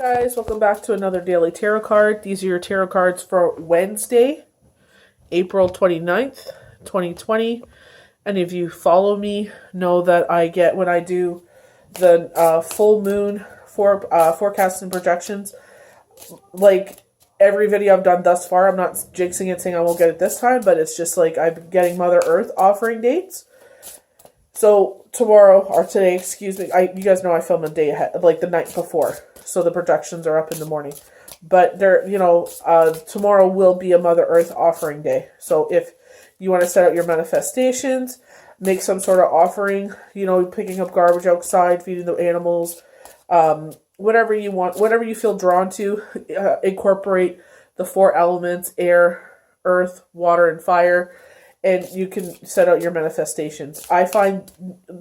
Guys, welcome back to another daily tarot card. These are your tarot cards for Wednesday, April 29th, 2020. Any of you follow me know that I get, when I do the full moon forecasts and projections, like every video I've done thus far, I'm not jinxing it saying I won't get it this time, but it's just like I'm getting Mother Earth offering dates. So tomorrow, or today, excuse me, you guys know I film a day ahead, like the night before. So the projections are up in the morning. But tomorrow will be a Mother Earth offering day. So if you want to set out your manifestations, make some sort of offering, picking up garbage outside, feeding the animals, whatever you want, whatever you feel drawn to, incorporate the four elements: air, earth, water, and fire. And you can set out your manifestations. I find,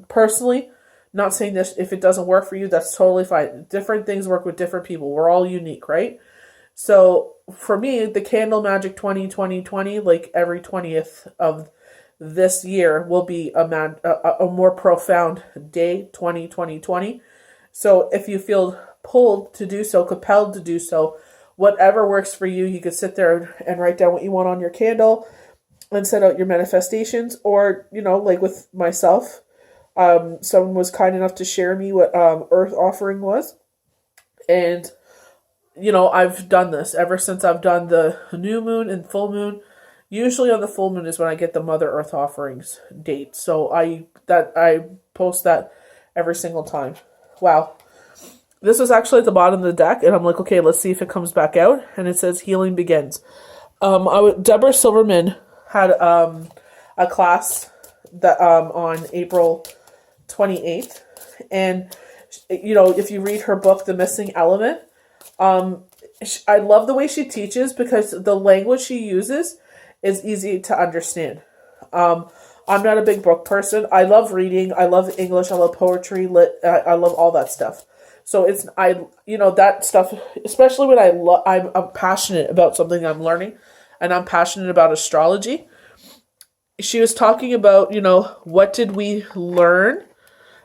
personally, not saying this, if it doesn't work for you, that's totally fine. Different things work with different people. We're all unique, right? So for me, the Candle Magic 2020, like every 20th of this year, will be a more profound day, 2020. So if you feel pulled to do so, compelled to do so, whatever works for you, you could sit there and write down what you want on your candle and set out your manifestations. Or, like with myself, someone was kind enough to share me what Earth offering was. And, I've done this ever since I've done the new moon and full moon. Usually on the full moon is when I get the Mother Earth offerings date. So I post that every single time. Wow. This was actually at the bottom of the deck, and I'm like, okay, let's see if it comes back out. And it says healing begins. Deborah Silverman had a class that on April 28th, and if you read her book, The Missing Element, I love the way she teaches because the language she uses is easy to understand. I'm not a big book person. I love reading. I love English. I love poetry. I love all that stuff. So that stuff, especially when I'm passionate about something I'm learning, and I'm passionate about astrology. She was talking about, what did we learn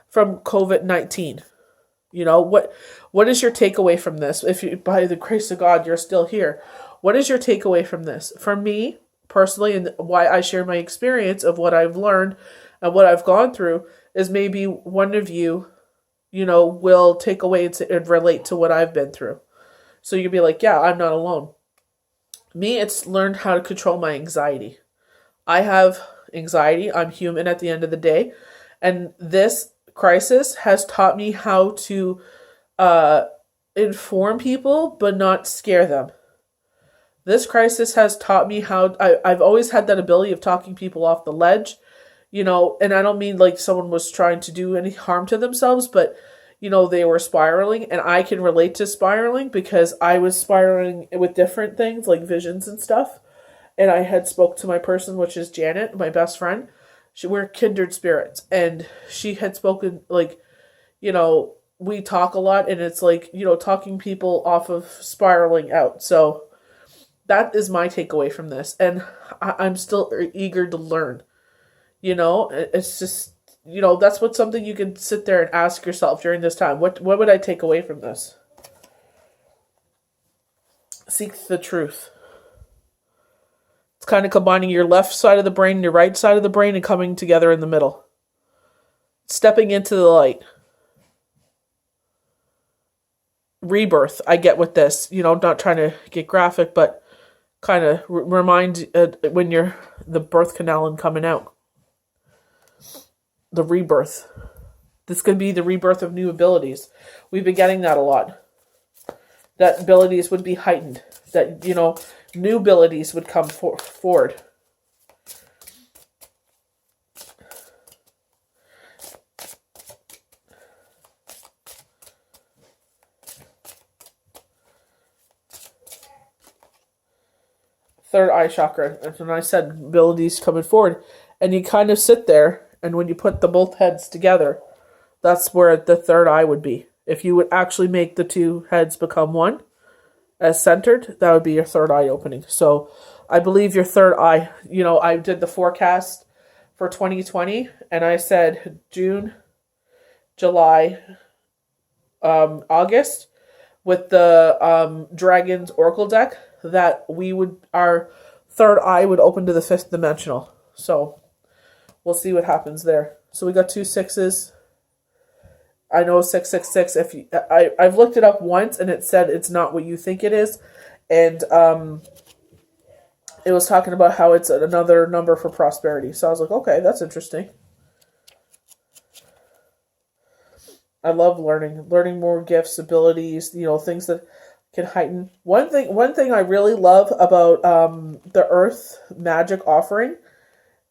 from COVID-19? What is your takeaway from this? If you, by the grace of God, you're still here, what is your takeaway from this? For me, personally, and why I share my experience of what I've learned and what I've gone through, is maybe one of you, will take away and relate to what I've been through. So you'll be like, yeah, I'm not alone. Me, it's learned how to control my anxiety. I have anxiety. I'm human at the end of the day. And this crisis has taught me how to inform people, but not scare them. This crisis has taught me how I've always had that ability of talking people off the ledge, and I don't mean like someone was trying to do any harm to themselves, but they were spiraling, and I can relate to spiraling because I was spiraling with different things like visions and stuff. And I had spoke to my person, which is Janet, my best friend. We're kindred spirits, and she had spoken like, we talk a lot, and it's like, talking people off of spiraling out. So that is my takeaway from this. And I'm still eager to learn, it's just, that's something you can sit there and ask yourself during this time. What would I take away from this? Seek the truth. It's kind of combining your left side of the brain and your right side of the brain and coming together in the middle. Stepping into the light. Rebirth, I get with this. Not trying to get graphic, but kind of remind when you're the birth canal and coming out. The rebirth. This could be the rebirth of new abilities. We've been getting that a lot. That abilities would be heightened. That, new abilities would come forward. Third eye chakra. And when I said abilities coming forward, and you kind of sit there, and when you put the both heads together, that's where the third eye would be. If you would actually make the two heads become one, as centered, that would be your third eye opening. So I believe your third eye, I did the forecast for 2020, and I said June, July, August with the Dragon's Oracle deck that our third eye would open to the fifth dimensional. So we'll see what happens there. So we got 2 6s. I know 666. I've looked it up once and it said it's not what you think it is, and it was talking about how it's another number for prosperity. So I was like, okay, that's interesting. I love learning more gifts, abilities, things that can heighten. One thing I really love about the Earth Magic offering,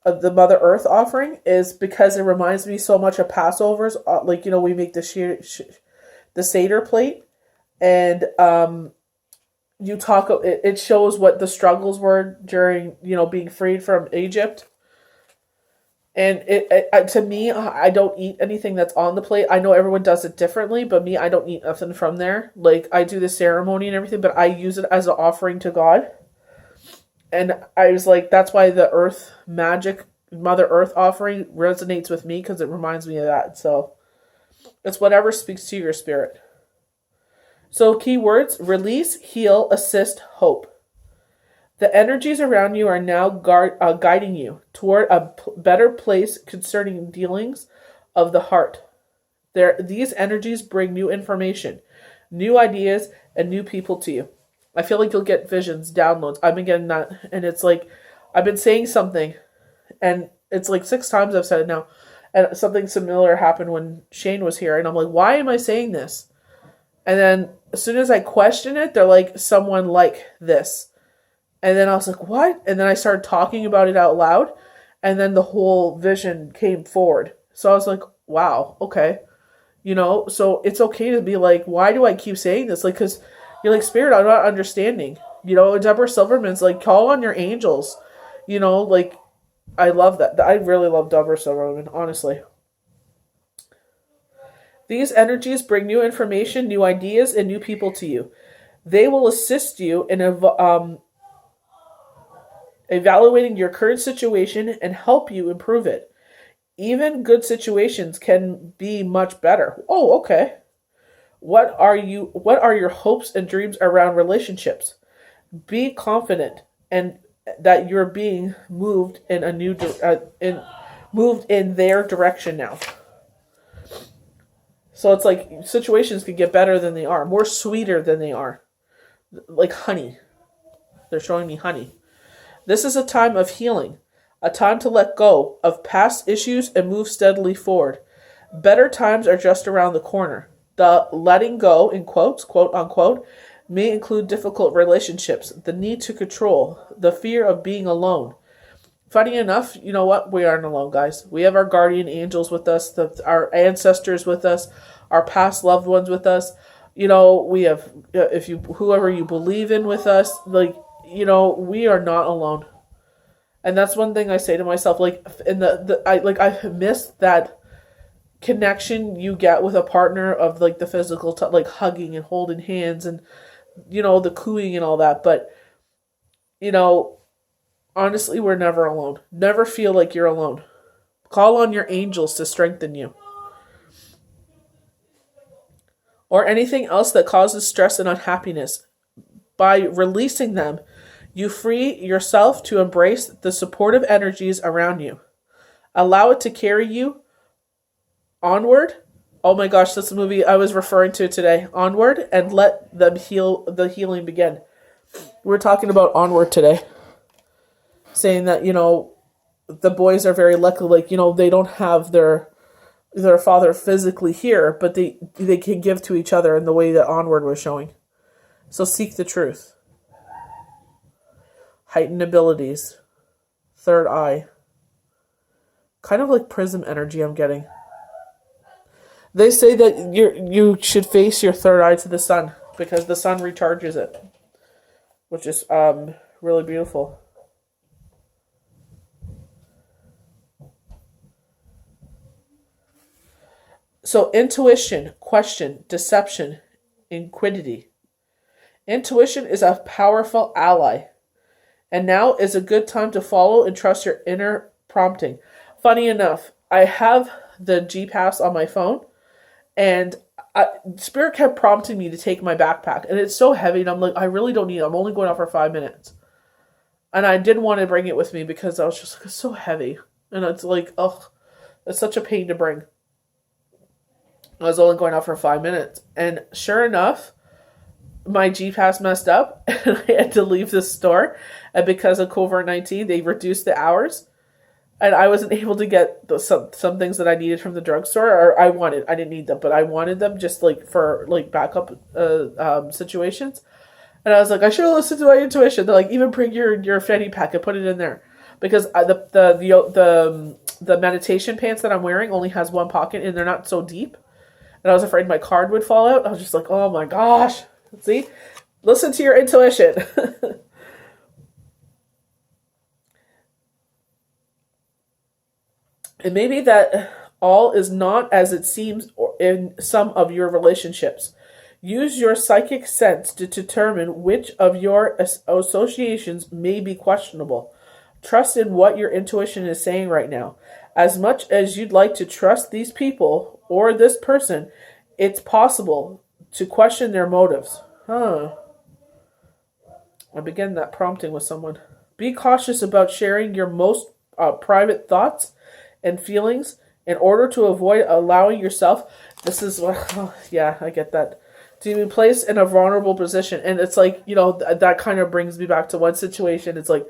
the Mother Earth offering, is because it reminds me so much of Passovers. We make the Seder plate, and it shows what the struggles were during being freed from Egypt. And to me, I don't eat anything that's on the plate. I know everyone does it differently, but me, I don't eat nothing from there. Like, I do the ceremony and everything, but I use it as an offering to God. And I was like, that's why the Earth Magic Mother Earth offering resonates with me, because it reminds me of that. So it's whatever speaks to your spirit. So keywords: release, heal, assist, hope. The energies around you are now guiding you toward a better place concerning dealings of the heart. These energies bring new information, new ideas, and new people to you. I feel like you'll get visions, downloads. I've been getting that, and it's like I've been saying something, and it's like 6 times I've said it now, and something similar happened when Shane was here, and I'm like, why am I saying this? And then as soon as I question it, they're like, someone like this. And then I was like, what? And then I started talking about it out loud. And then the whole vision came forward. So I was like, wow, okay. So it's okay to be like, why do I keep saying this? Like, because you're like, Spirit, I'm not understanding. Deborah Silverman's like, call on your angels. Like, I love that. I really love Deborah Silverman, honestly. These energies bring new information, new ideas, and new people to you. They will assist you in evaluating your current situation and help you improve it. Even good situations can be much better. Oh, okay. What are your hopes and dreams around relationships? Be confident and that you're being moved in a new moved in their direction now. So it's like situations could get better than they are, more sweeter than they are. Like honey. They're showing me honey. This is a time of healing, a time to let go of past issues and move steadily forward. Better times are just around the corner. The letting go, in quotes, quote unquote, may include difficult relationships, the need to control, the fear of being alone. Funny enough, you know what? We aren't alone, guys. We have our guardian angels with us, our ancestors with us, our past loved ones with us. We have, whoever you believe in with us, like, we are not alone. And that's one thing I say to myself, like, I miss that connection you get with a partner of, like, the physical, like, hugging and holding hands and, the cooing and all that. But, honestly, we're never alone. Never feel like you're alone. Call on your angels to strengthen you. Or anything else that causes stress and unhappiness. By releasing them, you free yourself to embrace the supportive energies around you. Allow it to carry you onward. Oh my gosh, that's the movie I was referring to today. Onward, and let them the healing begin. We're talking about Onward today. Saying that, the boys are very lucky, like, they don't have their father physically here, but they can give to each other in the way that Onward was showing. So seek the truth. Heightened abilities. Third eye. Kind of like prism energy I'm getting. They say that you should face your third eye to the sun because the sun recharges it, which is really beautiful. So intuition, question, deception, inquiry. Intuition is a powerful ally. And now is a good time to follow and trust your inner prompting. Funny enough, I have the G-Pass on my phone. And Spirit kept prompting me to take my backpack, and it's so heavy, and I'm like, I really don't need it. I'm only going out for 5 minutes. And I didn't want to bring it with me because I was just like, it's so heavy. And it's like, ugh, it's such a pain to bring. I was only going out for 5 minutes. And sure enough, my G-Pass messed up, and I had to leave the store. And because of COVID-19, they reduced the hours. And I wasn't able to get some things that I needed from the drugstore, or I didn't need them, but I wanted them just like for like backup situations. And I was like, I should have listened to my intuition. They're like, even bring your fanny pack and put it in there, because the meditation pants that I'm wearing only has one pocket and they're not so deep. And I was afraid my card would fall out. I was just like, oh my gosh, see, listen to your intuition. And maybe that all is not as it seems in some of your relationships. Use your psychic sense to determine which of your associations may be questionable. Trust in what your intuition is saying right now. As much as you'd like to trust these people or this person, it's possible to question their motives. I began that prompting with someone. Be cautious about sharing your most private thoughts and feelings in order to avoid allowing yourself, yeah, I get that, to be placed in a vulnerable position. And it's like, that kind of brings me back to one situation. It's like,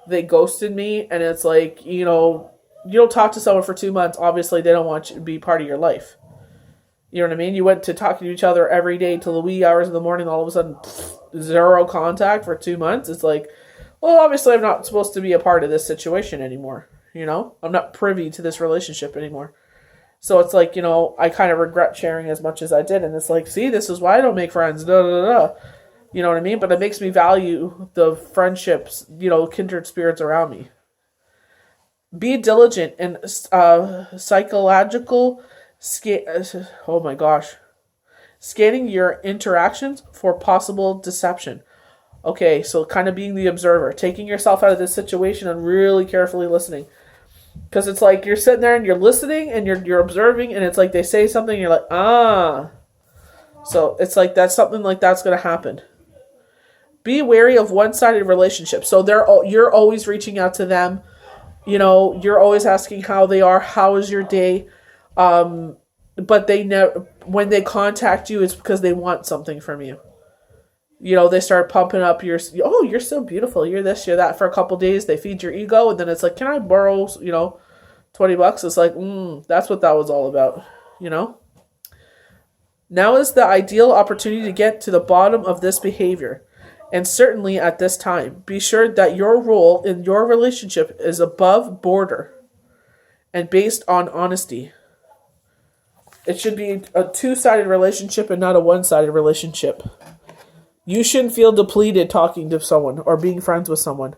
they ghosted me, and it's like, you don't talk to someone for 2 months, obviously they don't want you to be part of your life. You know what I mean? You went to talking to each other every day till the wee hours of the morning, all of a sudden, zero contact for 2 months. It's like, well, obviously I'm not supposed to be a part of this situation anymore. I'm not privy to this relationship anymore. So it's like, I kind of regret sharing as much as I did. And it's like, see, this is why I don't make friends. Da, da, da. You know what I mean? But it makes me value the friendships, kindred spirits around me. Be diligent in psychological scanning your interactions for possible deception. Okay, so kind of being the observer, taking yourself out of this situation and really carefully listening. Because it's like you're sitting there and you're listening and you're observing, and it's like they say something and you're like, ah. So it's like that's something like that's going to happen. Be wary of one-sided relationships. So you're always reaching out to them. You're always asking how they are, how is your day? But they never, when they contact you, it's because they want something from you. They start pumping up you're so beautiful, you're this, you're that, for a couple days. They feed your ego, and then it's like, can I borrow, $20? It's like, that's what that was all about, Now is the ideal opportunity to get to the bottom of this behavior. And certainly at this time, be sure that your role in your relationship is above border and based on honesty. It should be a two-sided relationship and not a one-sided relationship. You shouldn't feel depleted talking to someone or being friends with someone.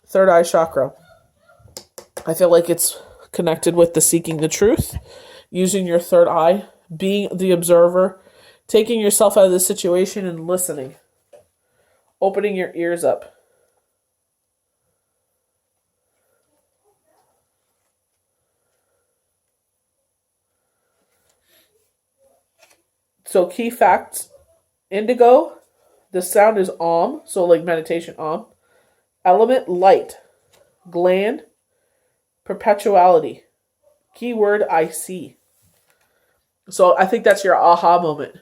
Third eye chakra. I feel like it's connected with the seeking the truth, using your third eye, being the observer, taking yourself out of the situation and listening, opening your ears up. So key facts: indigo, the sound is Om, so like meditation Om. Element, light. Gland, perpetuality. Keyword, I see. So I think that's your aha moment.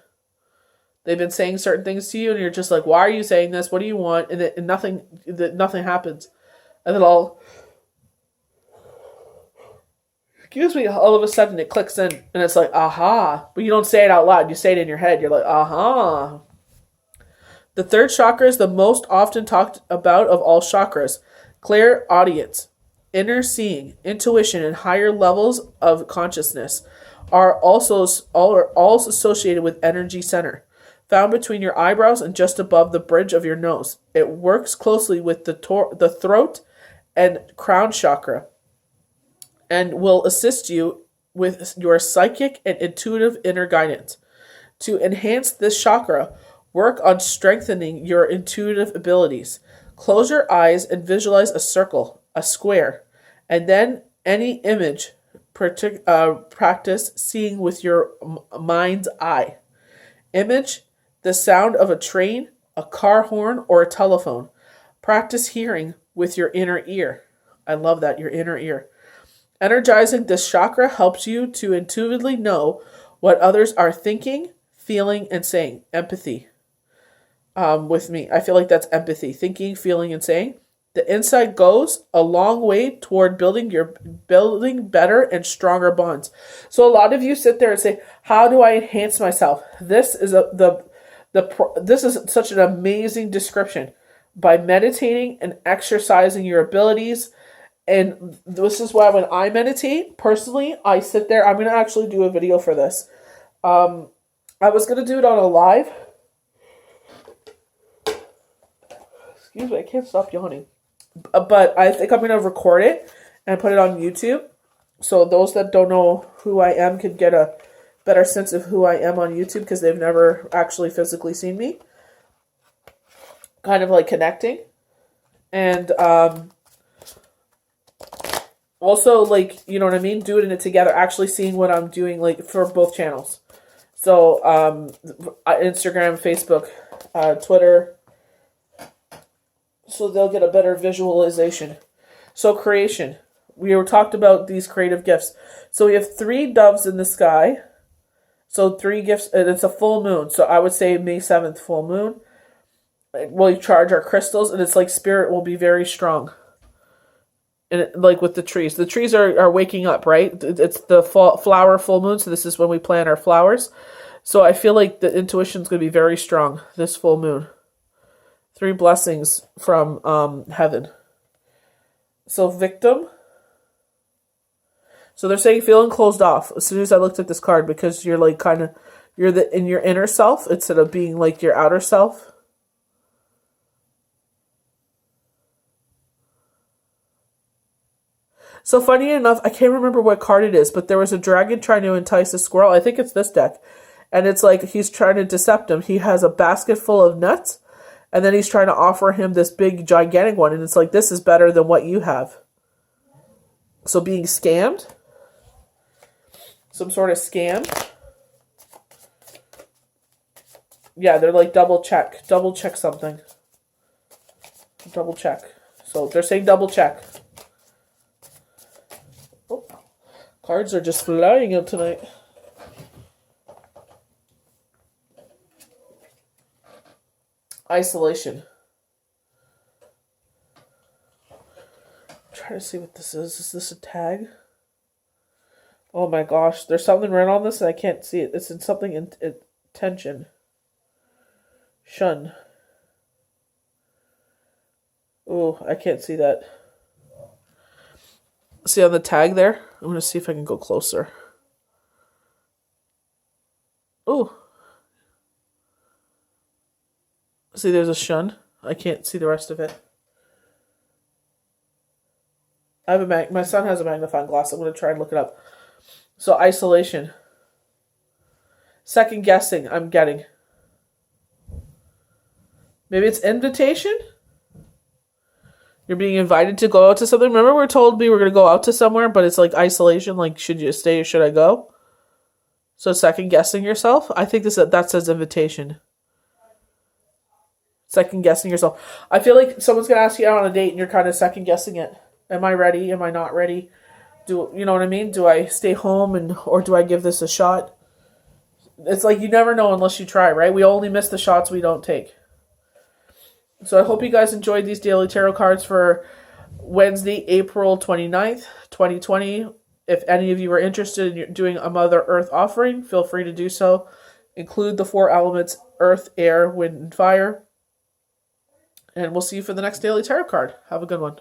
They've been saying certain things to you, and you're just like, why are you saying this? What do you want? And nothing happens. And then all of a sudden it clicks in, and it's like, aha. But you don't say it out loud. You say it in your head. You're like, aha. The third chakra is the most often talked about of all chakras. Clairaudience, inner seeing, intuition, and higher levels of consciousness are also all associated with energy center, found between your eyebrows and just above the bridge of your nose. It works closely with the throat and crown chakra, and will assist you with your psychic and intuitive inner guidance. To enhance this chakra, work on strengthening your intuitive abilities. Close your eyes and visualize a circle, a square, and then any image Practice seeing with your mind's eye. Image, the sound of a train, a car horn, or a telephone. Practice hearing with your inner ear. I love that, your inner ear. Energizing this chakra helps you to intuitively know what others are thinking, feeling, and saying. Empathy. With me, I feel like that's empathy. Thinking, feeling, and saying. The insight goes a long way toward building better and stronger bonds. So a lot of you sit there and say, "How do I enhance myself?" This is this is such an amazing description. By meditating and exercising your abilities. And this is why when I meditate, personally, I sit there. I'm going to actually do a video for this. I was going to do it on a live. Excuse me, I can't stop yawning. But I think I'm going to record it and put it on YouTube. So those that don't know who I am can get a better sense of who I am on YouTube because they've never actually physically seen me. Kind of like connecting. And also, like, you know what I mean? Doing it together. Actually seeing what I'm doing, like, for both channels. So, Instagram, Facebook, Twitter. So they'll get a better visualization. So creation. We were talked about these creative gifts. So we have 3 doves in the sky. So 3 gifts, and it's a full moon. So I would say May 7th, full moon. We charge our crystals, and it's like spirit will be very strong. And like with the trees. The trees are waking up, right? It's the flower full moon, so this is when we plant our flowers. So I feel like the intuition is going to be very strong this full moon. 3 blessings from heaven. So victim. So they're saying feeling closed off as soon as I looked at this card because you're like kind of, you're in your inner self instead of being like your outer self. So funny enough, I can't remember what card it is, but there was a dragon trying to entice a squirrel. I think it's this deck. And it's like he's trying to decept him. He has a basket full of nuts. And then he's trying to offer him this big, gigantic one. And it's like, this is better than what you have. So being scammed. Some sort of scam. Yeah, they're like double check. Double check something. Double check. So they're saying double check. Oh, cards are just flying out tonight. Isolation. I'm trying to see what this is. Is this a tag? Oh my gosh. There's something written on this and I can't see it. It's in something in tension. Shun. Oh, I can't see that. See on the tag there? I'm going to see if I can go closer. Oh. See, there's a shun. I can't see the rest of it. I have my son has a magnifying glass. I'm going to try and look it up. So, isolation. Second guessing, I'm getting. Maybe it's invitation? You're being invited to go out to something. Remember we were told we were going to go out to somewhere, but it's like isolation. Like, should you stay or should I go? So, second guessing yourself. I think that says invitation. Second guessing yourself. I feel like someone's going to ask you out on a date and you're kind of second guessing it. Am I ready? Am I not ready? You know what I mean? Do I stay home or do I give this a shot? It's like you never know unless you try, right? We only miss the shots we don't take. So I hope you guys enjoyed these daily tarot cards for Wednesday, April 29th, 2020. If any of you are interested in doing a Mother Earth offering, feel free to do so. Include the 4 elements, earth, air, wind, and fire. And we'll see you for the next daily tarot card. Have a good one.